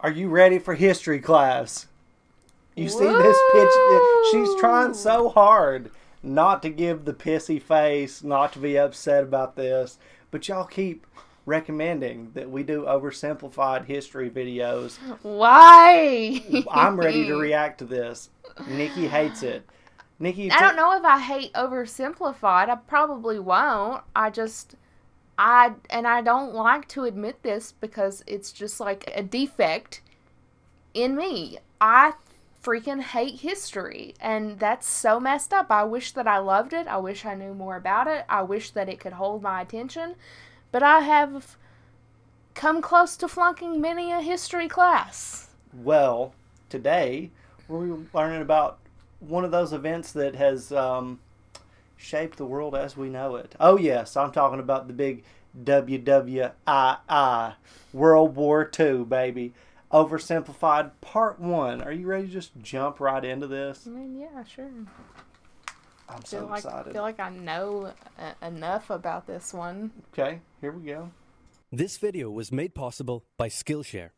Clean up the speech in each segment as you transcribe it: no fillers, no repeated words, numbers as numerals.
Are you ready for history class? You see this pitch? She's trying so hard not to give the pissy face, not to be upset about this. But y'all keep recommending that we do oversimplified history videos. Why? I'm ready to react to this. Nikki hates it. Nikki, I don't know if I hate oversimplified. I probably won't. I don't like to admit this because it's just like a defect in me. I freaking hate history, and that's so messed up. I wish that I loved it. I wish I knew more about it. I wish that it could hold my attention, but I have come close to flunking many a history class. Well, today we're learning about one of those events that has shaped the world as we know it. Oh yes, I'm talking about the big WW2, World War II, baby. Oversimplified Part 1. Are you ready to just jump right into this? I mean, yeah, sure. I'm so excited. I feel like I know enough about this one. Okay, here we go. This video was made possible by Skillshare.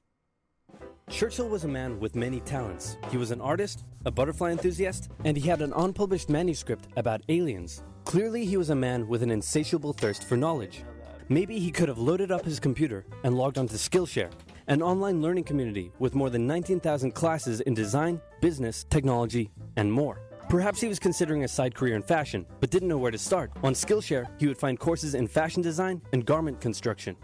Churchill was a man with many talents. He was an artist, a butterfly enthusiast, and he had an unpublished manuscript about aliens. Clearly, he was a man with an insatiable thirst for knowledge. Maybe he could have loaded up his computer and logged onto Skillshare, an online learning community with more than 19,000 classes in design, business, technology, and more. Perhaps he was considering a side career in fashion, but didn't know where to start. On Skillshare, he would find courses in fashion design and garment construction.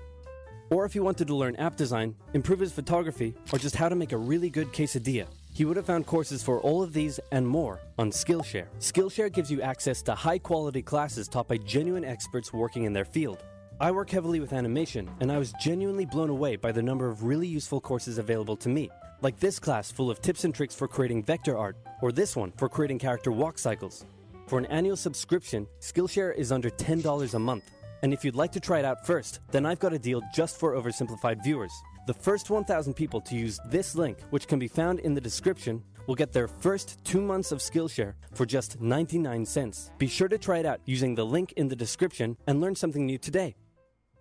Or if he wanted to learn app design, improve his photography, or just how to make a really good quesadilla, he would have found courses for all of these and more on Skillshare. Skillshare gives you access to high-quality classes taught by genuine experts working in their field. I work heavily with animation, and I was genuinely blown away by the number of really useful courses available to me, like this class full of tips and tricks for creating vector art, or this one for creating character walk cycles. For an annual subscription, Skillshare is under $10 a month. And if you'd like to try it out first, then I've got a deal just for oversimplified viewers. The first 1,000 people to use this link, which can be found in the description, will get their first 2 months of Skillshare for just 99 cents. Be sure to try it out using the link in the description and learn something new today.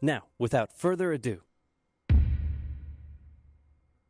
Now, without further ado.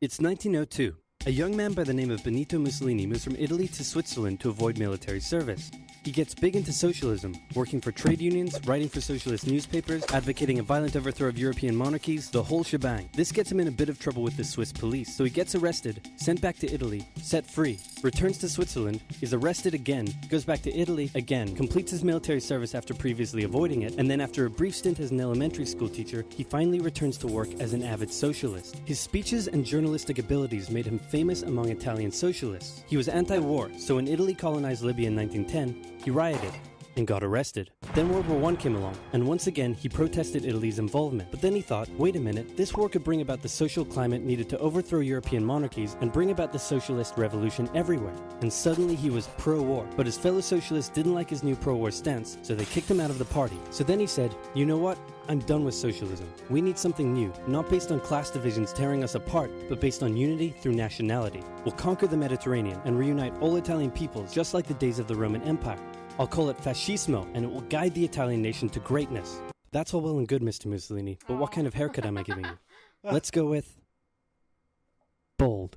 It's 1902. A young man by the name of Benito Mussolini moves from Italy to Switzerland to avoid military service. He gets big into socialism, working for trade unions, writing for socialist newspapers, advocating a violent overthrow of European monarchies, the whole shebang. This gets him in a bit of trouble with the Swiss police, so he gets arrested, sent back to Italy, set free, returns to Switzerland, is arrested again, goes back to Italy again, completes his military service after previously avoiding it, and then after a brief stint as an elementary school teacher, he finally returns to work as an avid socialist. His speeches and journalistic abilities made him famous among Italian socialists. He was anti-war, so when Italy colonized Libya in 1910, he rioted and got arrested. Then World War I came along, and once again he protested Italy's involvement. But then he thought, wait a minute, this war could bring about the social climate needed to overthrow European monarchies and bring about the socialist revolution everywhere. And suddenly he was pro-war. But his fellow socialists didn't like his new pro-war stance, so they kicked him out of the party. So then he said, you know what? I'm done with socialism. We need something new, not based on class divisions tearing us apart, but based on unity through nationality. We'll conquer the Mediterranean and reunite all Italian peoples just like the days of the Roman Empire. I'll call it fascismo, and it will guide the Italian nation to greatness. That's all well and good, Mr. Mussolini, but what kind of haircut am I giving you? Let's go with bold.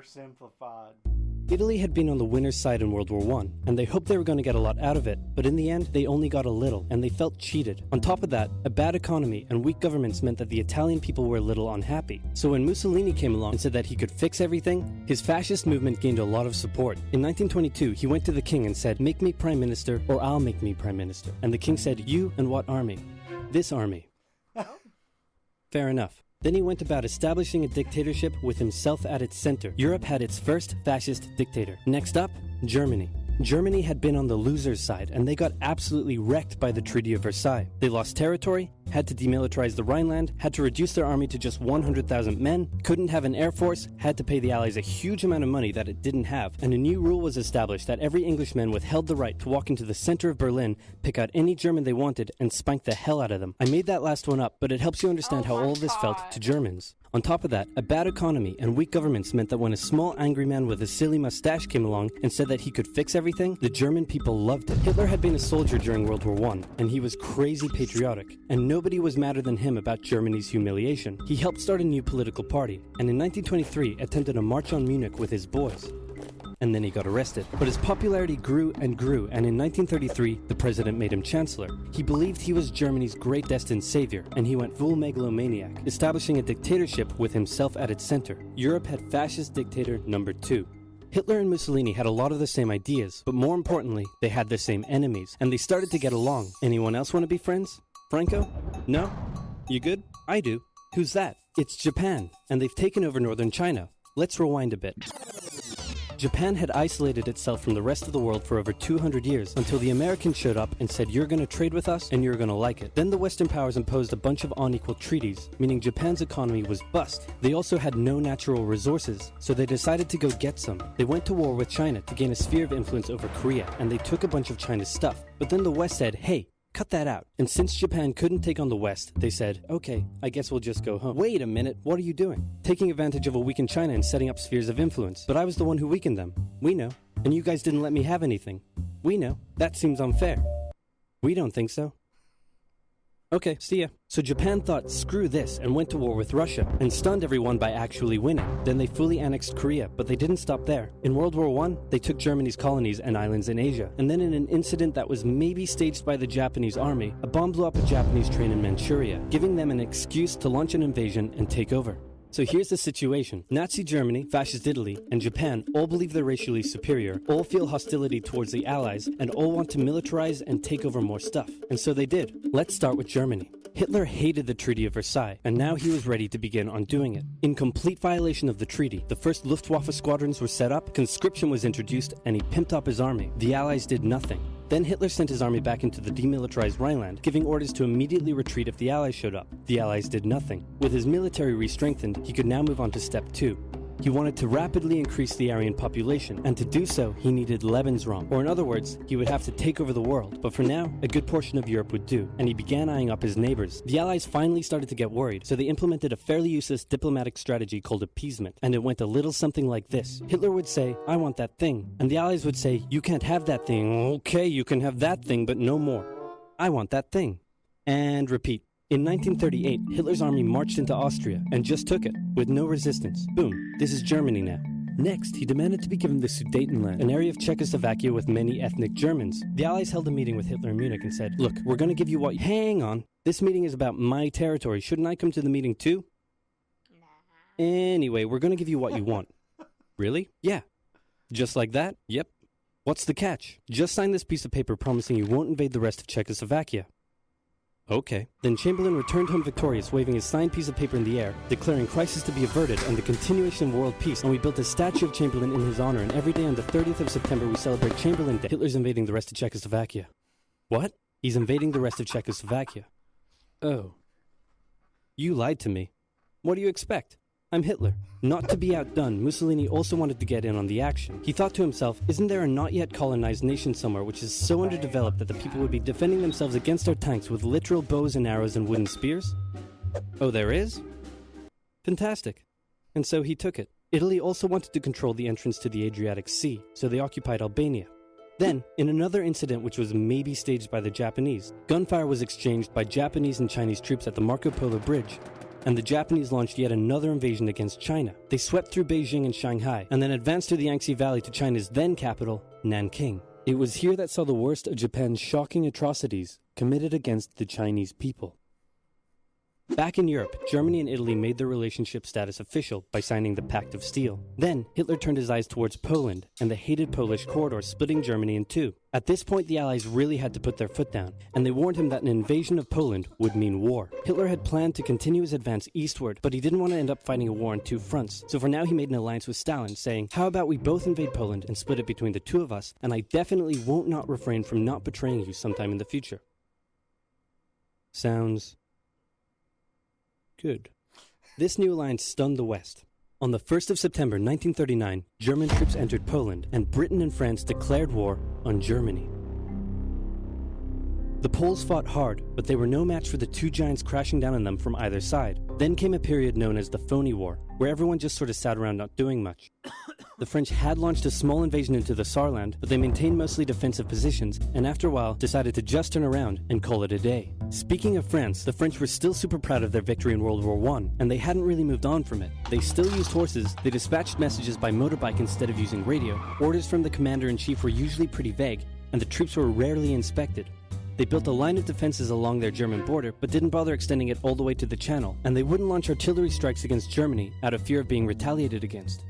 Simplified. Italy had been on the winner's side in World War I, and they hoped they were going to get a lot out of it, but in the end, they only got a little, and they felt cheated. On top of that, a bad economy and weak governments meant that the Italian people were a little unhappy. So when Mussolini came along and said that he could fix everything, his fascist movement gained a lot of support. In 1922, he went to the king and said, make me prime minister, or I'll make me prime minister. And the king said, you and what army? This army. Fair enough. Then he went about establishing a dictatorship with himself at its center. Europe had its first fascist dictator. Next up, Germany. Germany had been on the loser's side, and they got absolutely wrecked by the Treaty of Versailles. They lost territory, had to demilitarize the Rhineland, had to reduce their army to just 100,000 men, couldn't have an air force, had to pay the Allies a huge amount of money that it didn't have, and a new rule was established that every Englishman withheld the right to walk into the center of Berlin, pick out any German they wanted, and spank the hell out of them. I made that last one up, but it helps you understand how all of this felt to Germans. On top of that, a bad economy and weak governments meant that when a small angry man with a silly mustache came along and said that he could fix everything, the German people loved it. Hitler had been a soldier during World War I, and he was crazy patriotic, and nobody was madder than him about Germany's humiliation. He helped start a new political party, and in 1923 attempted a march on Munich with his boys. And then he got arrested. But his popularity grew, and in 1933, the president made him chancellor. He believed he was Germany's great destined savior, and he went full megalomaniac, establishing a dictatorship with himself at its center. Europe had fascist dictator number 2. Hitler and Mussolini had a lot of the same ideas, but more importantly, they had the same enemies, and they started to get along. Anyone else want to be friends? Franco? No? You good? I do. Who's that? It's Japan, and they've taken over northern China. Let's rewind a bit. Japan had isolated itself from the rest of the world for over 200 years until the Americans showed up and said, you're going to trade with us and you're going to like it. Then the Western powers imposed a bunch of unequal treaties, meaning Japan's economy was bust. They also had no natural resources, so they decided to go get some. They went to war with China to gain a sphere of influence over Korea, and they took a bunch of China's stuff. But then the West said, hey, cut that out. And since Japan couldn't take on the West, they said, okay, I guess we'll just go home. Wait a minute, what are you doing? Taking advantage of a weakened China and setting up spheres of influence. But I was the one who weakened them. We know. And you guys didn't let me have anything. We know. That seems unfair. We don't think so. Okay, see ya. So Japan thought, screw this, and went to war with Russia, and stunned everyone by actually winning. Then they fully annexed Korea, but they didn't stop there. In World War I, they took Germany's colonies and islands in Asia, and then in an incident that was maybe staged by the Japanese army, a bomb blew up a Japanese train in Manchuria, giving them an excuse to launch an invasion and take over. So here's the situation. Nazi Germany, Fascist Italy, and Japan all believe they're racially superior, all feel hostility towards the Allies, and all want to militarize and take over more stuff. And so they did. Let's start with Germany. Hitler hated the Treaty of Versailles, and now he was ready to begin undoing it. In complete violation of the treaty, the first Luftwaffe squadrons were set up, conscription was introduced, and he pimped up his army. The Allies did nothing. Then Hitler sent his army back into the demilitarized Rhineland, giving orders to immediately retreat if the Allies showed up. The Allies did nothing. With his military re-strengthened, he could now move on to step 2. He wanted to rapidly increase the Aryan population, and to do so, he needed Lebensraum, or in other words, he would have to take over the world. But for now, a good portion of Europe would do, and he began eyeing up his neighbors. The Allies finally started to get worried, so they implemented a fairly useless diplomatic strategy called appeasement, and it went a little something like this. Hitler would say, I want that thing, and the Allies would say, you can't have that thing. Okay, you can have that thing, but no more. I want that thing. And repeat. In 1938, Hitler's army marched into Austria and just took it, with no resistance. Boom, this is Germany now. Next, he demanded to be given the Sudetenland, an area of Czechoslovakia with many ethnic Germans. The Allies held a meeting with Hitler in Munich and said, look, we're going to give you what... Hang on, this meeting is about my territory. Shouldn't I come to the meeting too? Nah. Anyway, we're going to give you what you want. Really? Yeah. Just like that? Yep. What's the catch? Just sign this piece of paper promising you won't invade the rest of Czechoslovakia. Okay. Then Chamberlain returned home victorious, waving his signed piece of paper in the air, declaring crisis to be averted and the continuation of world peace, and we built a statue of Chamberlain in his honor, and every day on the 30th of September we celebrate Chamberlain Day. Hitler's invading the rest of Czechoslovakia. What? He's invading the rest of Czechoslovakia. Oh. You lied to me. What do you expect? I'm Hitler. Not to be outdone, Mussolini also wanted to get in on the action. He thought to himself, isn't there a not yet colonized nation somewhere which is so underdeveloped that the people would be defending themselves against our tanks with literal bows and arrows and wooden spears? Oh, there is? Fantastic. And so he took it. Italy also wanted to control the entrance to the Adriatic Sea, so they occupied Albania. Then, in another incident which was maybe staged by the Japanese, gunfire was exchanged by Japanese and Chinese troops at the Marco Polo Bridge, and the Japanese launched yet another invasion against China. They swept through Beijing and Shanghai, and then advanced to the Yangtze Valley to China's then capital, Nanking. It was here that saw the worst of Japan's shocking atrocities committed against the Chinese people. Back in Europe, Germany and Italy made their relationship status official by signing the Pact of Steel. Then, Hitler turned his eyes towards Poland and the hated Polish corridor, splitting Germany in two. At this point, the Allies really had to put their foot down, and they warned him that an invasion of Poland would mean war. Hitler had planned to continue his advance eastward, but he didn't want to end up fighting a war on two fronts. So for now, he made an alliance with Stalin, saying, how about we both invade Poland and split it between the two of us, and I definitely won't not refrain from not betraying you sometime in the future. Sounds Good. This new alliance stunned the West. On the 1st of September 1939, German troops entered Poland, and Britain and France declared war on Germany. The Poles fought hard, but they were no match for the two giants crashing down on them from either side. Then came a period known as the Phony War, where everyone just sort of sat around not doing much. The French had launched a small invasion into the Saarland, but they maintained mostly defensive positions, and after a while decided to just turn around and call it a day. Speaking of France, the French were still super proud of their victory in World War I, and they hadn't really moved on from it. They still used horses, they dispatched messages by motorbike instead of using radio, orders from the commander-in-chief were usually pretty vague, and the troops were rarely inspected. They built a line of defenses along their German border, but didn't bother extending it all the way to the Channel, and they wouldn't launch artillery strikes against Germany out of fear of being retaliated against.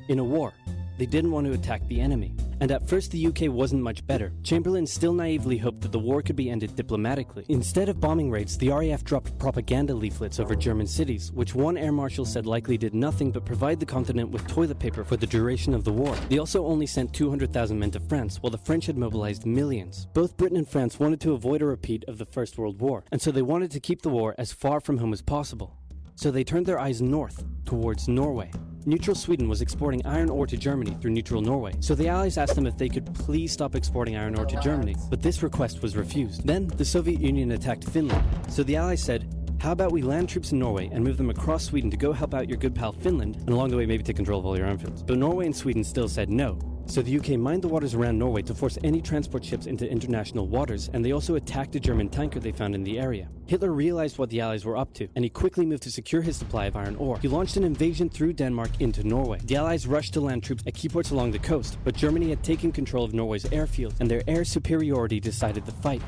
In a war, they didn't want to attack the enemy. And at first the UK wasn't much better. Chamberlain still naively hoped that the war could be ended diplomatically. Instead of bombing raids, the RAF dropped propaganda leaflets over German cities, which one air marshal said likely did nothing but provide the continent with toilet paper for the duration of the war. They also only sent 200,000 men to France, while the French had mobilized millions. Both Britain and France wanted to avoid a repeat of the First World War, and so they wanted to keep the war as far from home as possible. So they turned their eyes north, towards Norway. Neutral Sweden was exporting iron ore to Germany through neutral Norway, so the Allies asked them if they could please stop exporting iron ore to Germany, but this request was refused. Then, the Soviet Union attacked Finland, so the Allies said, how about we land troops in Norway and move them across Sweden to go help out your good pal Finland, and along the way maybe take control of all your armfields. But Norway and Sweden still said no. So the UK mined the waters around Norway to force any transport ships into international waters, and they also attacked a German tanker they found in the area. Hitler realized what the Allies were up to, and he quickly moved to secure his supply of iron ore. He launched an invasion through Denmark into Norway. The Allies rushed to land troops at key ports along the coast, but Germany had taken control of Norway's airfield, and their air superiority decided the fight.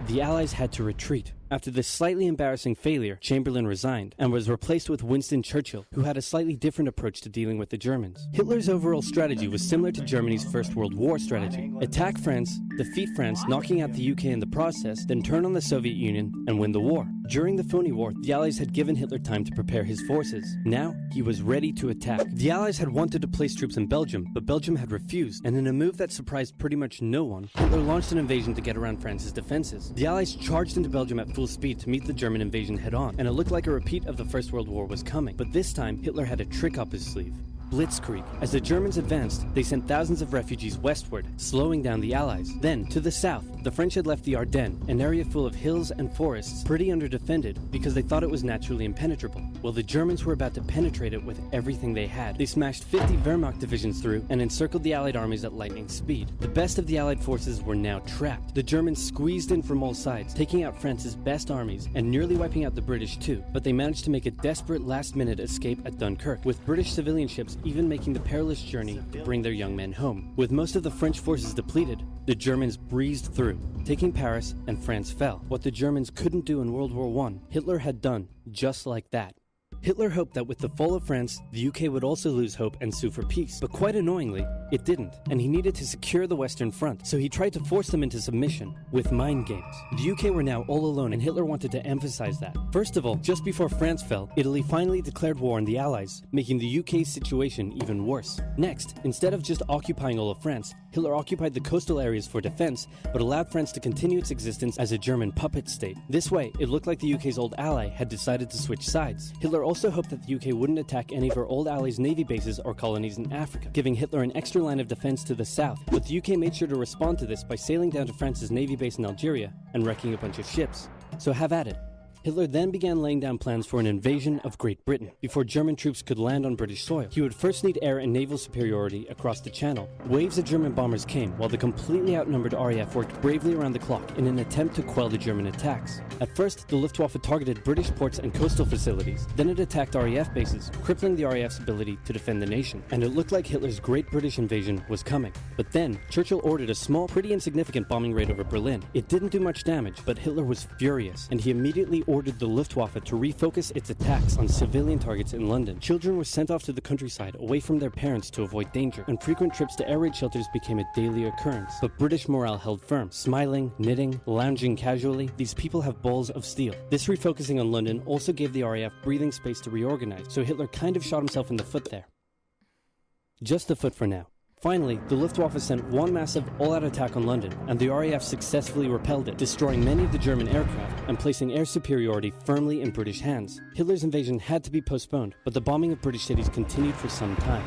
The Allies had to retreat. After this slightly embarrassing failure, Chamberlain resigned and was replaced with Winston Churchill, who had a slightly different approach to dealing with the Germans. Hitler's overall strategy was similar to Germany's First World War strategy. Attack France, defeat France, knocking out the UK in the process, then turn on the Soviet Union and win the war. During the Phony War, the Allies had given Hitler time to prepare his forces. Now, he was ready to attack. The Allies had wanted to place troops in Belgium, but Belgium had refused, and in a move that surprised pretty much no one, Hitler launched an invasion to get around France's defenses. The Allies charged into Belgium at full speed to meet the German invasion head-on, and it looked like a repeat of the First World War was coming. But this time, Hitler had a trick up his sleeve. Blitzkrieg. As the Germans advanced, they sent thousands of refugees westward, slowing down the Allies. Then, to the south, the French had left the Ardennes, an area full of hills and forests, pretty underdefended because they thought it was naturally impenetrable. Well, the Germans were about to penetrate it with everything they had. They smashed 50 Wehrmacht divisions through and encircled the Allied armies at lightning speed. The best of the Allied forces were now trapped. The Germans squeezed in from all sides, taking out France's best armies and nearly wiping out the British too, but they managed to make a desperate last-minute escape at Dunkirk, with British civilian ships even making the perilous journey to bring their young men home. With most of the French forces depleted, the Germans breezed through, taking Paris, and France fell. What the Germans couldn't do in World War I, Hitler had done just like that. Hitler hoped that with the fall of France, the UK would also lose hope and sue for peace. But quite annoyingly, it didn't, and he needed to secure the Western Front, so he tried to force them into submission with mind games. The UK were now all alone, and Hitler wanted to emphasize that. First of all, just before France fell, Italy finally declared war on the Allies, making the UK's situation even worse. Next, instead of just occupying all of France, Hitler occupied the coastal areas for defense, but allowed France to continue its existence as a German puppet state. This way, it looked like the UK's old ally had decided to switch sides. Hitler also hoped that the UK wouldn't attack any of her old allies' navy bases or colonies in Africa, giving Hitler an extra line of defense to the south. But the UK made sure to respond to this by sailing down to France's navy base in Algeria and wrecking a bunch of ships. So have at it. Hitler then began laying down plans for an invasion of Great Britain. Before German troops could land on British soil, he would first need air and naval superiority across the Channel. Waves of German bombers came, while the completely outnumbered RAF worked bravely around the clock in an attempt to quell the German attacks. At first, the Luftwaffe targeted British ports and coastal facilities. Then it attacked RAF bases, crippling the RAF's ability to defend the nation. And it looked like Hitler's Great British invasion was coming. But then, Churchill ordered a small, pretty insignificant bombing raid over Berlin. It didn't do much damage, but Hitler was furious, and he immediately ordered the Luftwaffe to refocus its attacks on civilian targets in London. Children were sent off to the countryside away from their parents to avoid danger, and frequent trips to air raid shelters became a daily occurrence. But British morale held firm. Smiling, knitting, lounging casually, these people have balls of steel. This refocusing on London also gave the RAF breathing space to reorganize, so Hitler kind of shot himself in the foot there. Just the foot for now. Finally, the Luftwaffe sent one massive all-out attack on London, and the RAF successfully repelled it, destroying many of the German aircraft and placing air superiority firmly in British hands. Hitler's invasion had to be postponed, but the bombing of British cities continued for some time.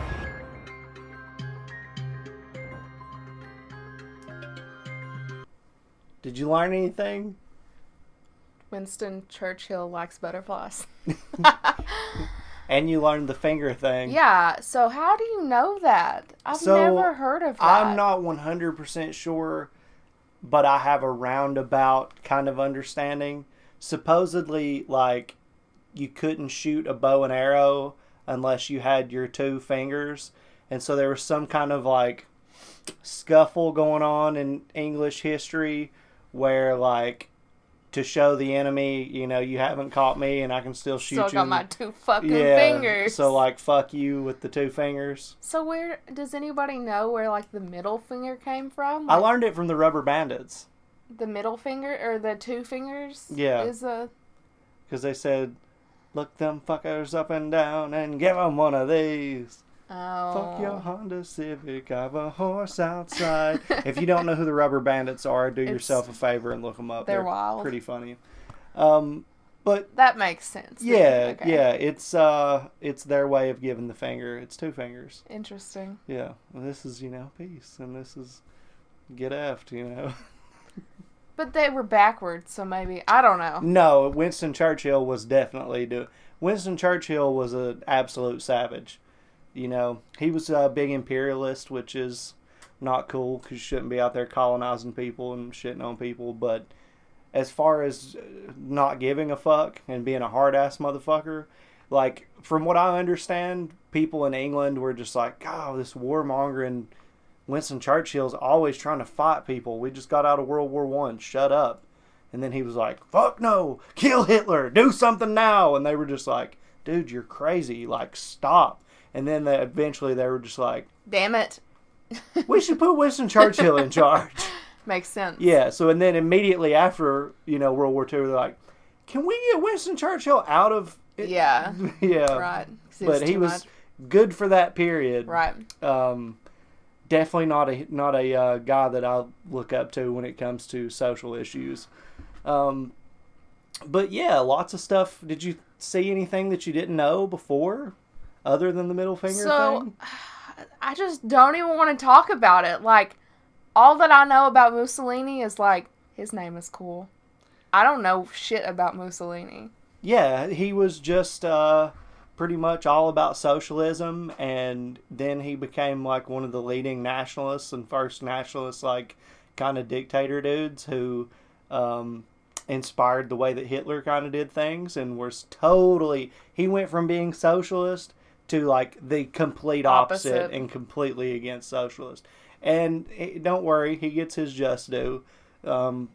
Did you learn anything? Winston Churchill likes butterflies. And you learned the finger thing. Yeah, so how do you know that? I've never heard of that. I'm not 100% sure, but I have a roundabout kind of understanding. Supposedly, like, you couldn't shoot a bow and arrow unless you had your two fingers. And so there was some kind of, like, scuffle going on in English history where, like, to show the enemy, you know, you haven't caught me and I can still shoot you. Still got my two fucking fingers. So, like, fuck you with the two fingers. So where, does anybody know where, like, the middle finger came from? I learned it from the Rubber Bandits. The middle finger, or the two fingers? Yeah. Is a... Because they said, look them fuckers up and down and give them one of these. Oh. Fuck your Honda Civic, I've a horse outside. If you don't know who the Rubber Bandits are, do yourself a favor and look them up. They're wild. Pretty funny. But that makes sense. Yeah, Okay. yeah. It's their way of giving the finger. It's two fingers. Interesting. Yeah. Well, this is, peace. And this is get effed, But they were backwards, so maybe, I don't know. No, Winston Churchill was definitely Winston Churchill was an absolute savage. He was a big imperialist, which is not cool because you shouldn't be out there colonizing people and shitting on people. But as far as not giving a fuck and being a hard-ass motherfucker, like, from what I understand, people in England were just like, God, this warmongering Winston Churchill's always trying to fight people. We just got out of World War I. Shut up. And then he was like, fuck no, kill Hitler, do something now. And they were just like, dude, you're crazy. Like, stop. And then eventually they were just like, damn it. We should put Winston Churchill in charge. Makes sense. Yeah, so and then immediately after, World War II, they're like, can we get Winston Churchill out of it? Yeah. Yeah. Right. But he was good for that period. Right. Definitely not a guy that I look up to when it comes to social issues. But yeah, lots of stuff. Did you see anything that you didn't know before? Other than the middle finger thing? I just don't even want to talk about it. Like, all that I know about Mussolini is, like, his name is cool. I don't know shit about Mussolini. Yeah, he was just pretty much all about socialism, and then he became, like, one of the leading nationalists and first nationalists, like, kind of dictator dudes who inspired the way that Hitler kind of did things, and was totally... He went from being socialist to, like, the complete opposite and completely against socialist. And don't worry, he gets his just due. But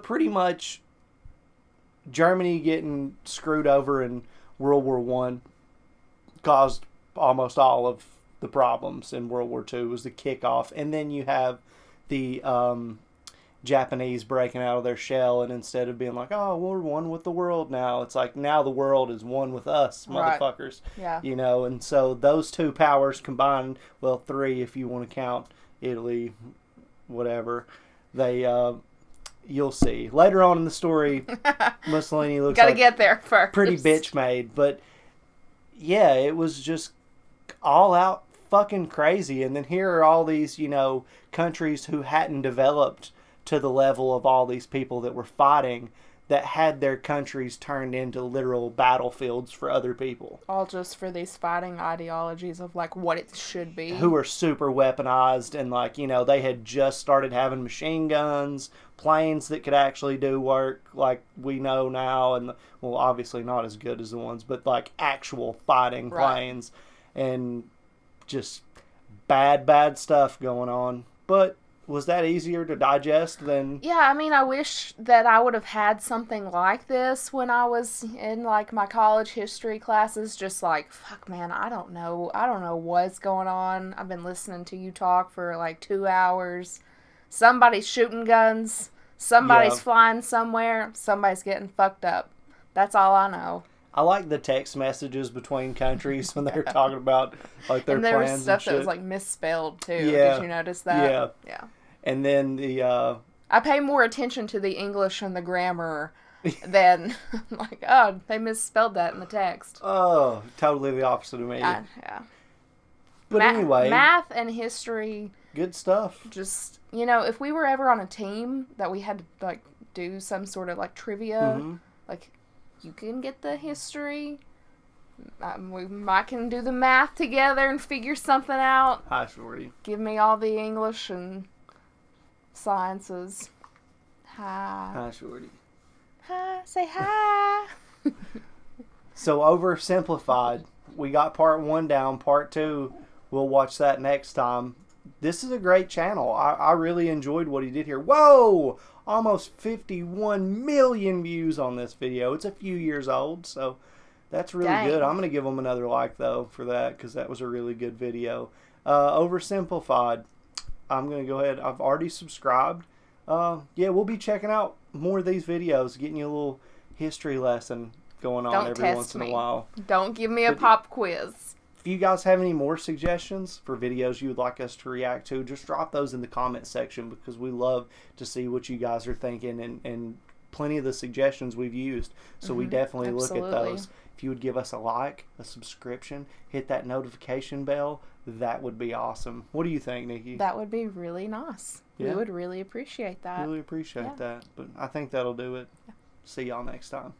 pretty much Germany getting screwed over in World War I caused almost all of the problems in World War II. It was the kickoff. And then you have the Japanese breaking out of their shell, and instead of being like, oh, we're one with the world now, it's like, now the world is one with us, motherfuckers. Right. Yeah. And so those two powers combined, well, three if you want to count Italy, whatever, they, you'll see. Later on in the story, Mussolini looks Gotta like get there first. Pretty bitch made, but yeah, it was just all out fucking crazy. And then here are all these, countries who hadn't developed to the level of all these people that were fighting, that had their countries turned into literal battlefields for other people. All just for these fighting ideologies of, like, what it should be. Who are super weaponized, and, like, they had just started having machine guns, planes that could actually do work like we know now, and, well, obviously not as good as the ones, but, like, actual fighting planes, and just bad stuff going on. But was that easier to digest than... Yeah, I mean, I wish that I would have had something like this when I was in, like, my college history classes. Just like, fuck, man, I don't know what's going on. I've been listening to you talk for, like, 2 hours. Somebody's shooting guns. Somebody's flying somewhere. Somebody's getting fucked up. That's all I know. I like the text messages between countries when they're talking about like their and there plans was stuff and shit. that was like misspelled too. Yeah. Did you notice that? Yeah. Yeah. And then the I pay more attention to the English and the grammar than like, oh, they misspelled that in the text. oh, totally the opposite of me. Yeah. But anyway, math and history, good stuff. just, if we were ever on a team that we had to like do some sort of like trivia, like you can get the history, I can do the math together and figure something out. Hi, Shorty. Give me all the English and sciences. Hi. Hi, Shorty. Hi. Say hi. So oversimplified. We got part 1 down. Part 2, we'll watch that next time. This is a great channel. I really enjoyed what he did here. Whoa! Almost 51 million views on this video. It's a few years old, so that's really Dang. good. I'm going to give him another like, though, for that, because that was a really good video. Oversimplified. I'm going to go ahead. I've already subscribed. Yeah, we'll be checking out more of these videos, getting you a little history lesson going on Don't every test once in me. a while. Don't give me a pop quiz. If you guys have any more suggestions for videos you would like us to react to, just drop those in the comment section, because we love to see what you guys are thinking, and plenty of the suggestions we've used. So we definitely look at those. If you would give us a like, a subscription, hit that notification bell, that would be awesome. What do you think, Nikki? That would be really nice. Yeah. We would really appreciate that. Really appreciate that. But I think that'll do it. See y'all next time.